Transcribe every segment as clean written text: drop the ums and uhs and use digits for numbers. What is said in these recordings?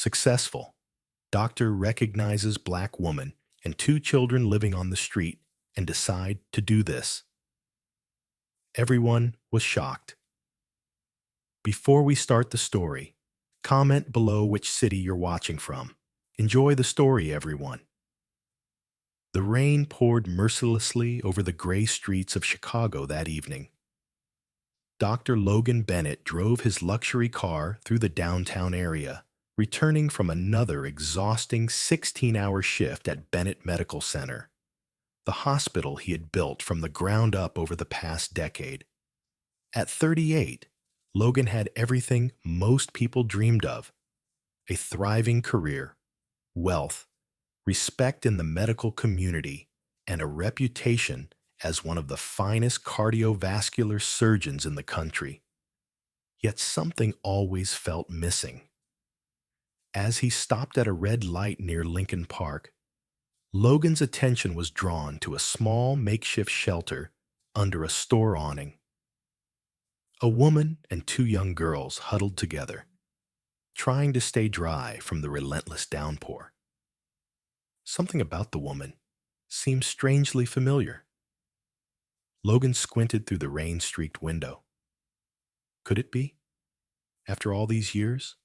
Successful. Doctor recognizes black woman and two children living on the street and decide to do this. Everyone was shocked. Before we start the story, comment below which city you're watching from. Enjoy the story, everyone. The rain poured mercilessly over the gray streets of Chicago that evening. Dr. Logan Bennett drove his luxury car through the downtown area, returning from another exhausting 16-hour shift at Bennett Medical Center, the hospital he had built from the ground up over the past decade. At 38, Logan had everything most people dreamed of: a thriving career, wealth, respect in the medical community, and a reputation as one of the finest cardiovascular surgeons in the country. Yet something always felt missing. As he stopped at a red light near Lincoln Park, Logan's attention was drawn to a small makeshift shelter under a store awning. A woman and two young girls huddled together, trying to stay dry from the relentless downpour. Something about the woman seemed strangely familiar. Logan squinted through the rain-streaked window. Could it be? After all these years?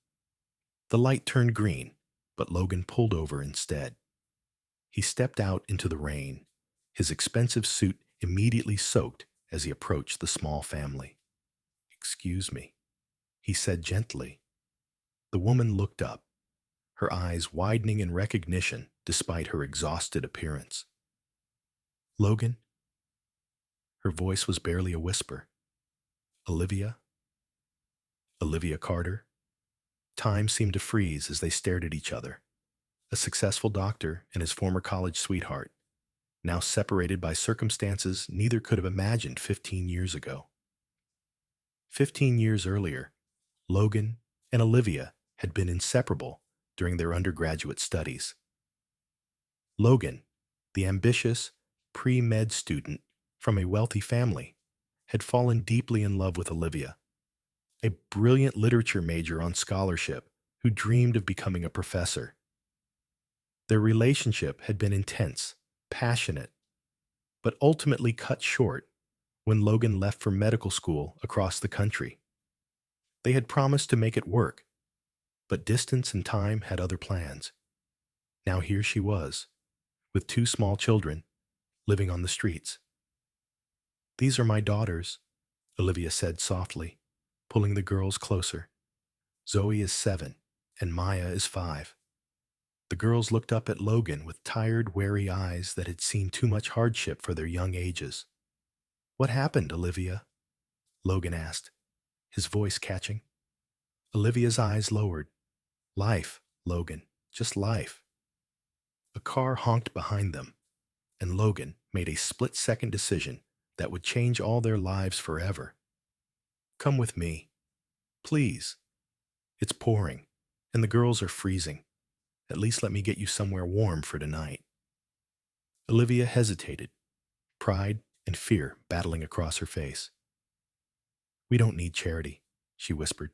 The light turned green, but Logan pulled over instead. He stepped out into the rain, his expensive suit immediately soaked as he approached the small family. "Excuse me," he said gently. The woman looked up, her eyes widening in recognition despite her exhausted appearance. "Logan?" Her voice was barely a whisper. "Olivia? Olivia Carter?" Time seemed to freeze as they stared at each other. A successful doctor and his former college sweetheart, now separated by circumstances neither could have imagined 15 years ago. 15 years earlier, Logan and Olivia had been inseparable during their undergraduate studies. Logan, the ambitious, pre-med student from a wealthy family, had fallen deeply in love with Olivia, a brilliant literature major on scholarship who dreamed of becoming a professor. Their relationship had been intense, passionate, but ultimately cut short when Logan left for medical school across the country. They had promised to make it work, but distance and time had other plans. Now here she was, with two small children, living on the streets. "These are my daughters," Olivia said softly, pulling the girls closer. "Zoe is 7, and Maya is 5. The girls looked up at Logan with tired, wary eyes that had seen too much hardship for their young ages. "What happened, Olivia?" Logan asked, his voice catching. Olivia's eyes lowered. "Life, Logan, just life." A car honked behind them, and Logan made a split-second decision that would change all their lives forever. "Come with me. Please. It's pouring, and the girls are freezing. At least let me get you somewhere warm for tonight." Olivia hesitated, pride and fear battling across her face. "We don't need charity," she whispered,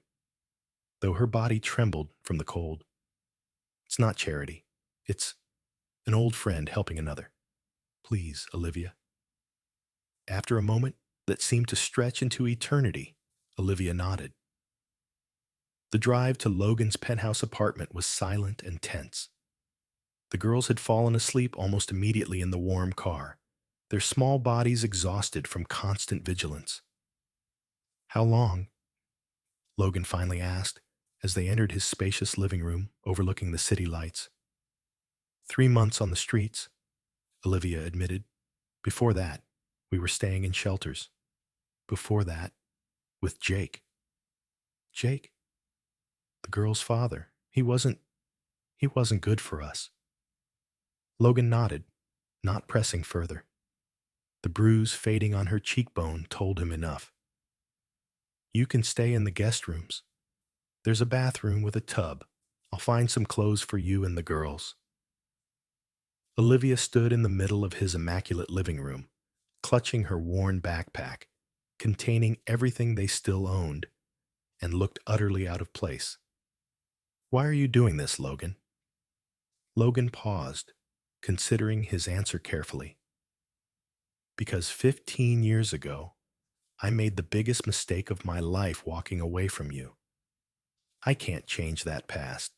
though her body trembled from the cold. "It's not charity. It's an old friend helping another. Please, Olivia." After a moment that seemed to stretch into eternity, Olivia nodded. The drive to Logan's penthouse apartment was silent and tense. The girls had fallen asleep almost immediately in the warm car, their small bodies exhausted from constant vigilance. "How long?" Logan finally asked as they entered his spacious living room overlooking the city lights. 3 months on the streets," Olivia admitted. "Before that, we were staying in shelters. Before that, with Jake." "Jake?" "The girl's father. He wasn't good for us." Logan nodded, not pressing further. The bruise fading on her cheekbone told him enough. "You can stay in the guest rooms. There's a bathroom with a tub. I'll find some clothes for you and the girls." Olivia stood in the middle of his immaculate living room, clutching her worn backpack, containing everything they still owned, and looked utterly out of place. Why are you doing this, Logan? Logan paused, considering his answer carefully. Because 15 years ago, I made the biggest mistake of my life walking away from you. I can't change that past,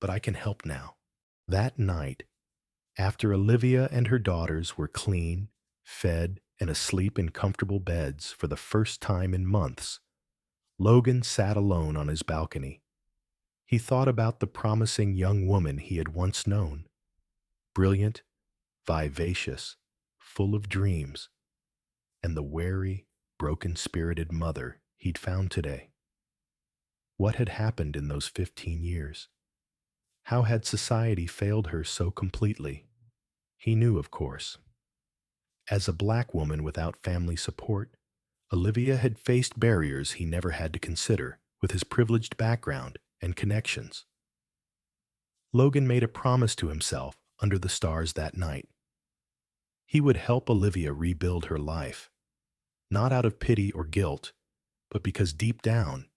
but I can help now. That night, after Olivia and her daughters were clean, fed, and asleep in comfortable beds for the first time in months, Logan sat alone on his balcony. He thought about the promising young woman he had once known. Brilliant, vivacious, full of dreams, and the wary, broken-spirited mother he'd found today. What had happened in those 15 years? How had society failed her so completely? He knew, of course. As a black woman without family support, Olivia had faced barriers he never had to consider with his privileged background and connections. Logan made a promise to himself under the stars that night. He would help Olivia rebuild her life, not out of pity or guilt, but because deep down,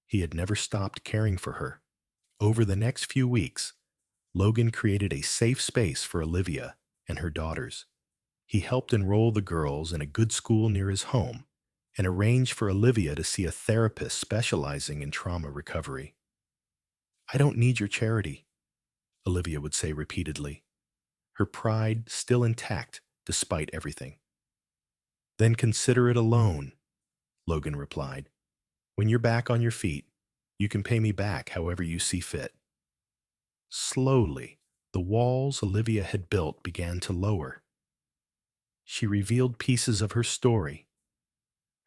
he had never stopped caring for her. Over the next few weeks, Logan created a safe space for Olivia and her daughters. He helped enroll the girls in a good school near his home and arranged for Olivia to see a therapist specializing in trauma recovery. "I don't need your charity," Olivia would say repeatedly, her pride still intact despite everything. "Then consider it a loan," Logan replied. "When you're back on your feet, you can pay me back however you see fit." Slowly, the walls Olivia had built began to lower. She revealed pieces of her story.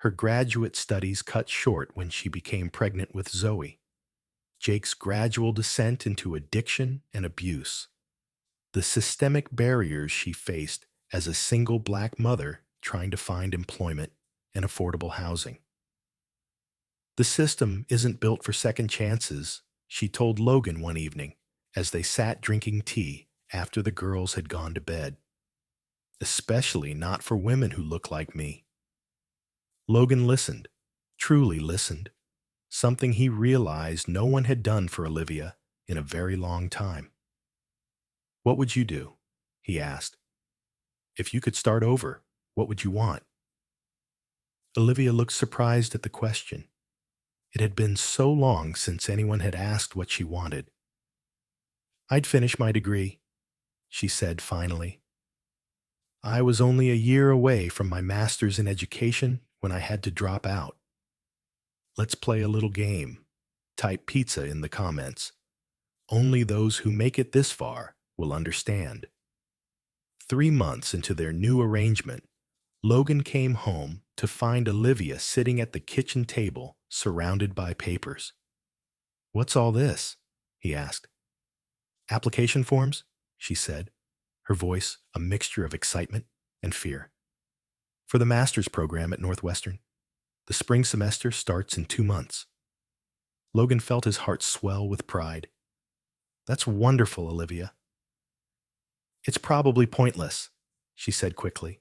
Her graduate studies cut short when she became pregnant with Zoe. Jake's gradual descent into addiction and abuse. The systemic barriers she faced as a single black mother trying to find employment and affordable housing. "The system isn't built for second chances," she told Logan one evening as they sat drinking tea after the girls had gone to bed. "Especially not for women who look like me." Logan listened, truly listened, something he realized no one had done for Olivia in a very long time. "What would you do?" he asked. "If you could start over, what would you want?" Olivia looked surprised at the question. It had been so long since anyone had asked what she wanted. "I'd finish my degree," she said finally. "I was only a year away from my master's in education when I had to drop out." Let's play a little game. Type pizza in the comments. Only those who make it this far will understand. 3 months into their new arrangement, Logan came home to find Olivia sitting at the kitchen table surrounded by papers. "What's all this?" he asked. "Application forms," she said, her voice a mixture of excitement and fear. "For the master's program at Northwestern. The spring semester starts in 2 months." Logan felt his heart swell with pride. "That's wonderful, Olivia." "It's probably pointless," she said quickly.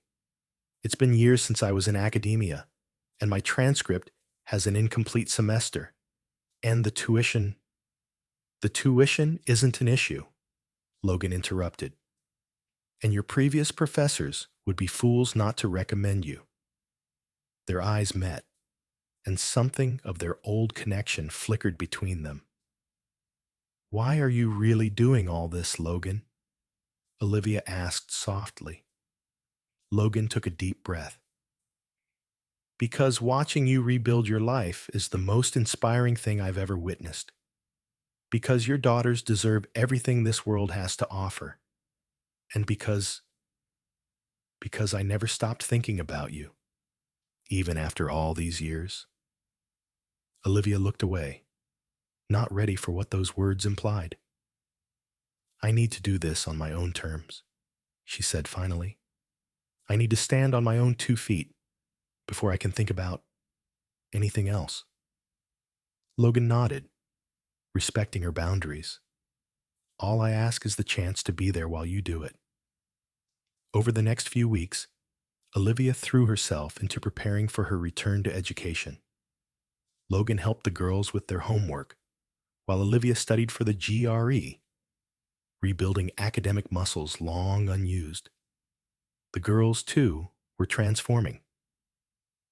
"It's been years since I was in academia, and my transcript has an incomplete semester. And the tuition—" "The tuition isn't an issue," Logan interrupted. "And your previous professors would be fools not to recommend you." Their eyes met, and something of their old connection flickered between them. "Why are you really doing all this, Logan?" Olivia asked softly. Logan took a deep breath. "Because watching you rebuild your life is the most inspiring thing I've ever witnessed. Because your daughters deserve everything this world has to offer. And because I never stopped thinking about you, even after all these years." Olivia looked away, not ready for what those words implied. "I need to do this on my own terms," she said finally. "I need to stand on my own 2 feet before I can think about anything else." Logan nodded, respecting her boundaries. "All I ask is the chance to be there while you do it." Over the next few weeks, Olivia threw herself into preparing for her return to education. Logan helped the girls with their homework, while Olivia studied for the GRE, rebuilding academic muscles long unused. The girls, too, were transforming.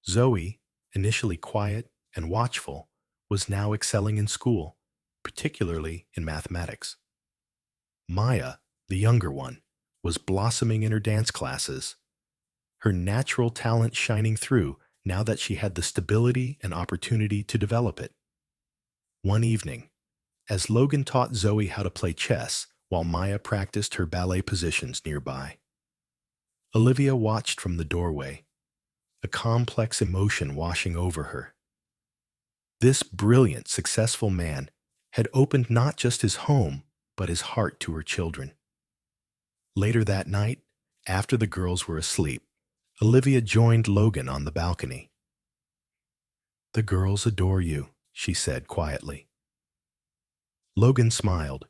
Zoe, initially quiet and watchful, was now excelling in school, particularly in mathematics. Maya, the younger one, was blossoming in her dance classes, her natural talent shining through now that she had the stability and opportunity to develop it. One evening, as Logan taught Zoe how to play chess while Maya practiced her ballet positions nearby, Olivia watched from the doorway, a complex emotion washing over her. This brilliant, successful man had opened not just his home, but his heart to her children. Later that night, after the girls were asleep, Olivia joined Logan on the balcony. "The girls adore you," she said quietly. Logan smiled.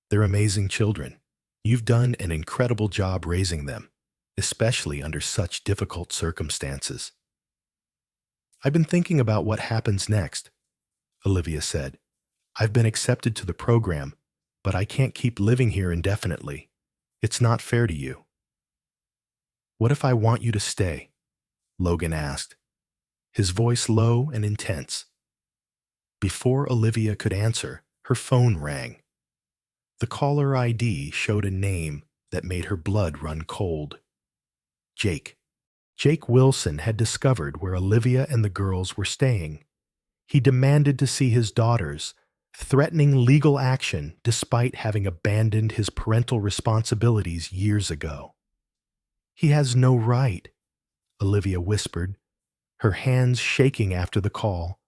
"They're amazing children. You've done an incredible job raising them, especially under such difficult circumstances." "I've been thinking about what happens next," Olivia said. "I've been accepted to the program, but I can't keep living here indefinitely. It's not fair to you." "What if I want you to stay?" Logan asked, his voice low and intense. Before Olivia could answer, her phone rang. The caller ID showed a name that made her blood run cold. Jake. Jake Wilson had discovered where Olivia and the girls were staying. He demanded to see his daughters, threatening legal action despite having abandoned his parental responsibilities years ago. "He has no right," Olivia whispered, her hands shaking after the call.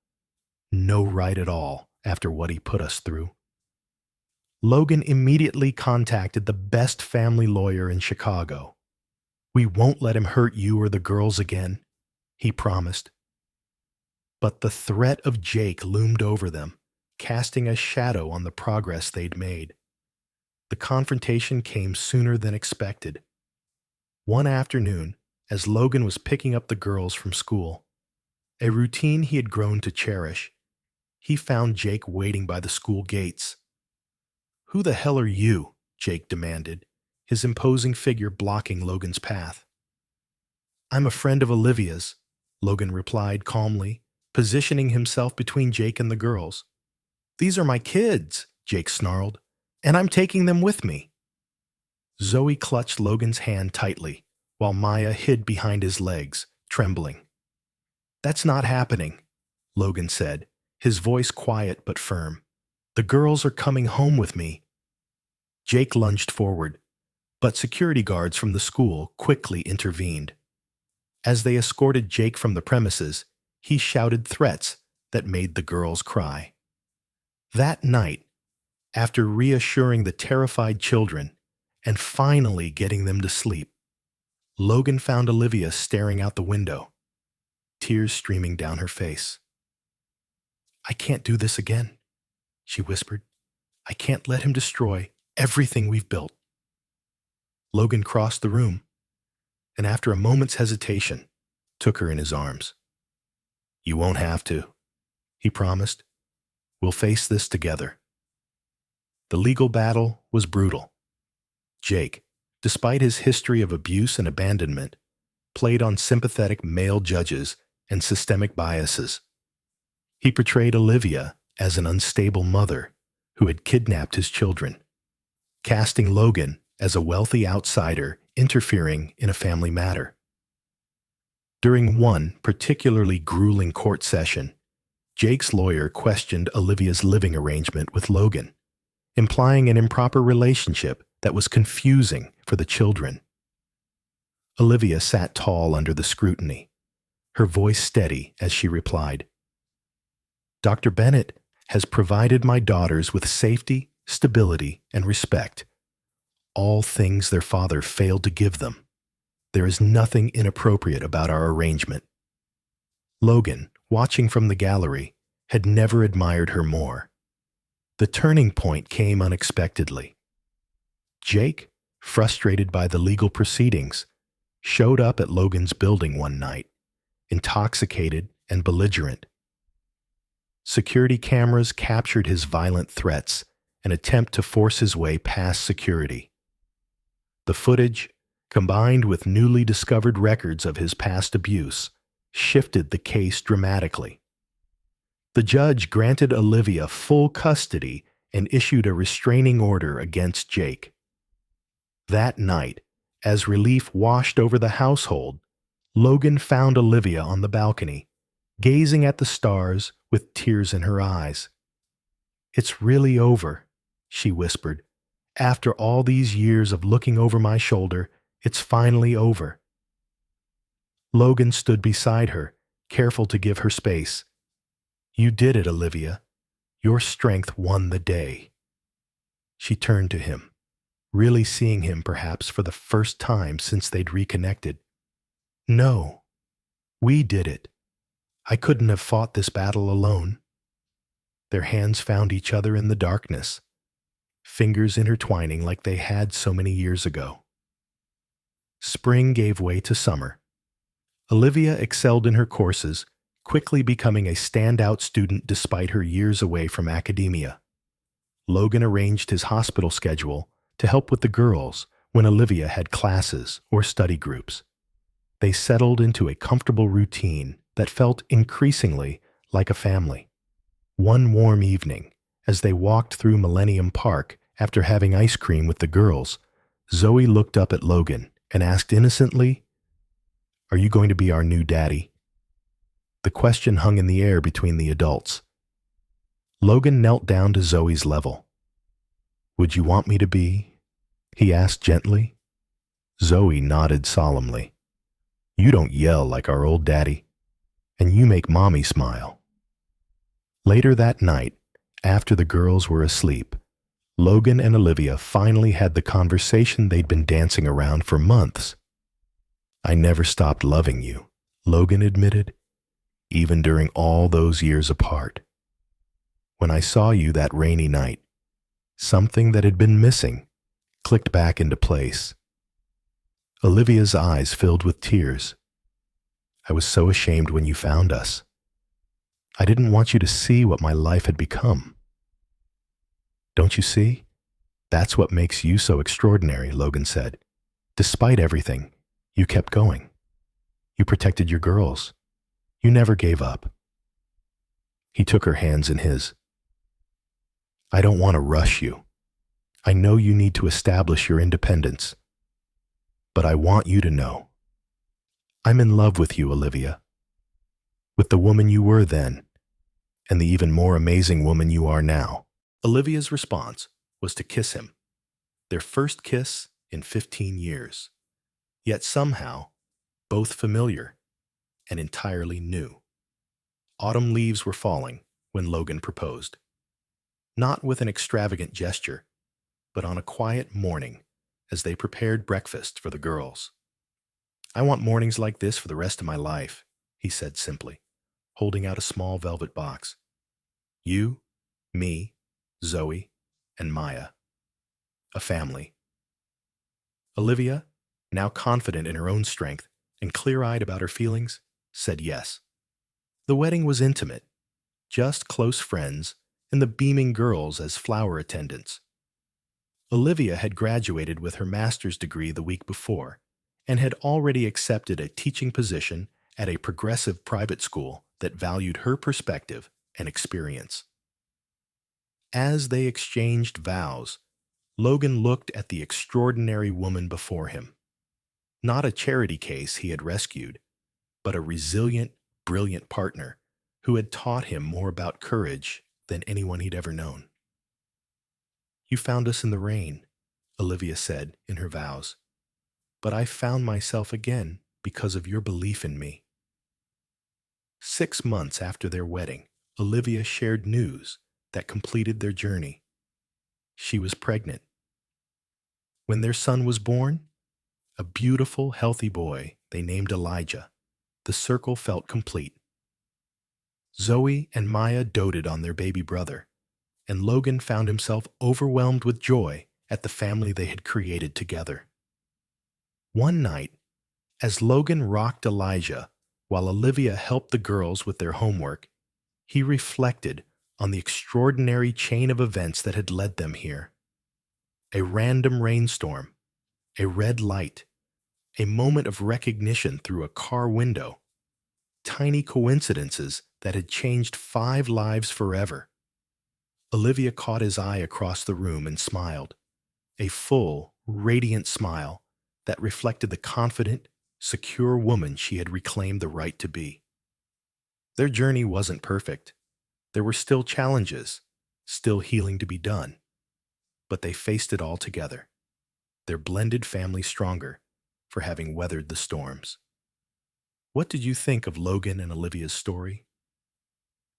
"No right at all after what he put us through." Logan immediately contacted the best family lawyer in Chicago. "We won't let him hurt you or the girls again," he promised. But the threat of Jake loomed over them, casting a shadow on the progress they'd made. The confrontation came sooner than expected. One afternoon, as Logan was picking up the girls from school, a routine he had grown to cherish, he found Jake waiting by the school gates. "Who the hell are you?" Jake demanded, his imposing figure blocking Logan's path. "I'm a friend of Olivia's," Logan replied calmly, positioning himself between Jake and the girls. "These are my kids," Jake snarled, "and I'm taking them with me." Zoe clutched Logan's hand tightly, while Maya hid behind his legs, trembling. "That's not happening," Logan said, his voice quiet but firm. "The girls are coming home with me." Jake lunged forward, but security guards from the school quickly intervened. As they escorted Jake from the premises, he shouted threats that made the girls cry. That night, after reassuring the terrified children and finally getting them to sleep, Logan found Olivia staring out the window, tears streaming down her face. "I can't do this again," she whispered. "I can't let him destroy everything we've built." Logan crossed the room, and after a moment's hesitation, took her in his arms. "You won't have to," he promised. "We'll face this together." The legal battle was brutal. Jake, despite his history of abuse and abandonment, played on sympathetic male judges and systemic biases. He portrayed Olivia as an unstable mother who had kidnapped his children, casting Logan as a wealthy outsider interfering in a family matter. During one particularly grueling court session, Jake's lawyer questioned Olivia's living arrangement with Logan, implying an improper relationship that was confusing for the children. Olivia sat tall under the scrutiny, her voice steady as she replied, "Dr. Bennett has provided my daughters with safety, stability, and respect, all things their father failed to give them. There is nothing inappropriate about our arrangement." Logan, watching from the gallery, had never admired her more. The turning point came unexpectedly. Jake, frustrated by the legal proceedings, showed up at Logan's building one night, intoxicated and belligerent. Security cameras captured his violent threats and attempt to force his way past security. The footage, combined with newly discovered records of his past abuse, shifted the case dramatically. The judge granted Olivia full custody and issued a restraining order against Jake. That night, as relief washed over the household, Logan found Olivia on the balcony, gazing at the stars with tears in her eyes. "It's really over," she whispered. "After all these years of looking over my shoulder, it's finally over." Logan stood beside her, careful to give her space. "You did it, Olivia. Your strength won the day." She turned to him, really seeing him perhaps for the first time since they'd reconnected. "No, we did it. I couldn't have fought this battle alone." Their hands found each other in the darkness, fingers intertwining like they had so many years ago. Spring gave way to summer. Olivia excelled in her courses, quickly becoming a standout student despite her years away from academia. Logan arranged his hospital schedule to help with the girls when Olivia had classes or study groups. They settled into a comfortable routine that felt increasingly like a family. One warm evening, as they walked through Millennium Park after having ice cream with the girls, Zoe looked up at Logan and asked innocently, "Are you going to be our new daddy?" The question hung in the air between the adults. Logan knelt down to Zoe's level. "Would you want me to be?" he asked gently. Zoe nodded solemnly. "You don't yell like our old daddy, and you make Mommy smile." Later that night, after the girls were asleep, Logan and Olivia finally had the conversation they'd been dancing around for months. "I never stopped loving you," Logan admitted, "even during all those years apart. When I saw you that rainy night, something that had been missing clicked back into place." Olivia's eyes filled with tears. "I was so ashamed when you found us. I didn't want you to see what my life had become." "Don't you see? That's what makes you so extraordinary," Logan said. "Despite everything, you kept going. You protected your girls. You never gave up." He took her hands in his. "I don't want to rush you. I know you need to establish your independence. But I want you to know. I'm in love with you, Olivia. With the woman you were then, and the even more amazing woman you are now." Olivia's response was to kiss him, their first kiss in 15 years, yet somehow both familiar and entirely new. Autumn leaves were falling when Logan proposed, not with an extravagant gesture, but on a quiet morning as they prepared breakfast for the girls. "I want mornings like this for the rest of my life," he said simply, holding out a small velvet box. "You, me, Zoe, and Maya. A family." Olivia, now confident in her own strength and clear-eyed about her feelings, said yes. The wedding was intimate, just close friends and the beaming girls as flower attendants. Olivia had graduated with her master's degree the week before and had already accepted a teaching position at a progressive private school that valued her perspective and experience. As they exchanged vows, Logan looked at the extraordinary woman before him. Not a charity case he had rescued, but a resilient, brilliant partner who had taught him more about courage than anyone he'd ever known. "You found us in the rain," Olivia said in her vows, "but I found myself again because of your belief in me." 6 months after their wedding, Olivia shared news that completed their journey. She was pregnant. When their son was born, a beautiful, healthy boy they named Elijah, the circle felt complete. Zoe and Maya doted on their baby brother, and Logan found himself overwhelmed with joy at the family they had created together. One night, as Logan rocked Elijah while Olivia helped the girls with their homework, He reflected on the extraordinary chain of events that had led them here. A random rainstorm, a red light, a moment of recognition through a car window, tiny coincidences that had changed 5 lives forever. Olivia caught his eye across the room and smiled, a full, radiant smile that reflected the confident, secure woman she had reclaimed the right to be. Their journey wasn't perfect. There were still challenges, still healing to be done, but they faced it all together, their blended family stronger for having weathered the storms. What did you think of Logan and Olivia's story?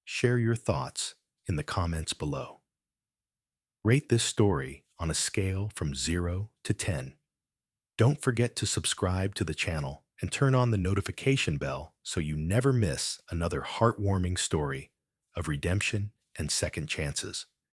Share your thoughts in the comments below. Rate this story on a scale from 0 to 10. Don't forget to subscribe to the channel and turn on the notification bell so you never miss another heartwarming story of redemption and second chances.